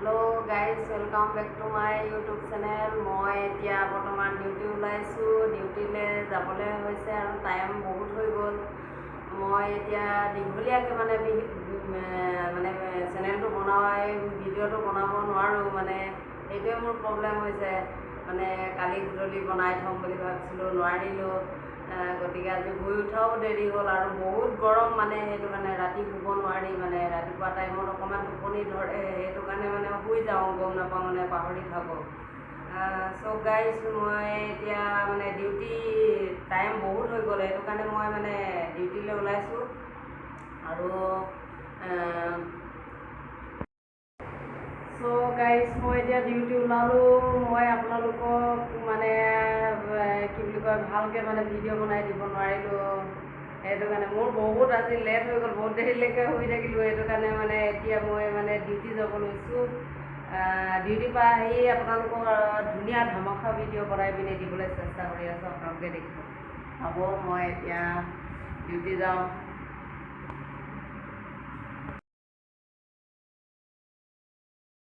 Hello' guys, welcome back to my YouTube channel. মই এতিয়া বৰ্তমান ডিউটি ওলাইছোঁ। ডিউটিলৈ যাবলৈ হৈছে আৰু টাইম বহুত হৈ গ'ল। মই এতিয়া দীঘলীয়াকৈ মানে চেনেলটো ভিডিঅ'টো বনাব নোৱাৰোঁ। মানে সেইটোৱে মোৰ প্ৰব্লেম হৈছে। মানে কালি গধূলি বনাই থ'ম বুলি ভাবিছিলোঁ, নোৱাৰিলোঁ। গতিকে আজি শুই উঠাও দেৰি হ'ল আৰু বহুত গৰম। মানে সেইটো কাৰণে ৰাতি শুব নোৱাৰি। মানে ৰাতিপুৱা টাইমত অকণমান টোপনি ধৰে, সেইটো কাৰণে মানে শুই যাওঁ, গম নাপাওঁ, মানে পাহৰি থাকোঁ। চ' গাইজ, মই এতিয়া মানে ডিউটি টাইম বহুত হৈ গ'ল, সেইটো কাৰণে মই মানে ডিউটিলৈ ওলাইছোঁ। আৰু চ' গাইজ, মই এতিয়া ডিউটি ওলালোঁ। মই আপোনালোকক মানে কি বুলি কয়, ভালকৈ মানে ভিডিঅ' বনাই দিব নোৱাৰিলোঁ। সেইটো কাৰণে মোৰ বহুত আজি লেট হৈ গ'ল, বহুত দেৰিলৈকে শুই থাকিলোঁ। সেইটো কাৰণে মানে এতিয়া মই মানে ডিউটি যাব লৈছোঁ। ডিউটিৰ পৰা আহি আপোনালোকক ধুনীয়া ধামাকা ভিডিঅ' বনাই পিনি দিবলৈ চেষ্টা কৰি আছোঁ। আপোনালোকে দেখিব। হ'ব, মই এতিয়া ডিউটি যাওঁ।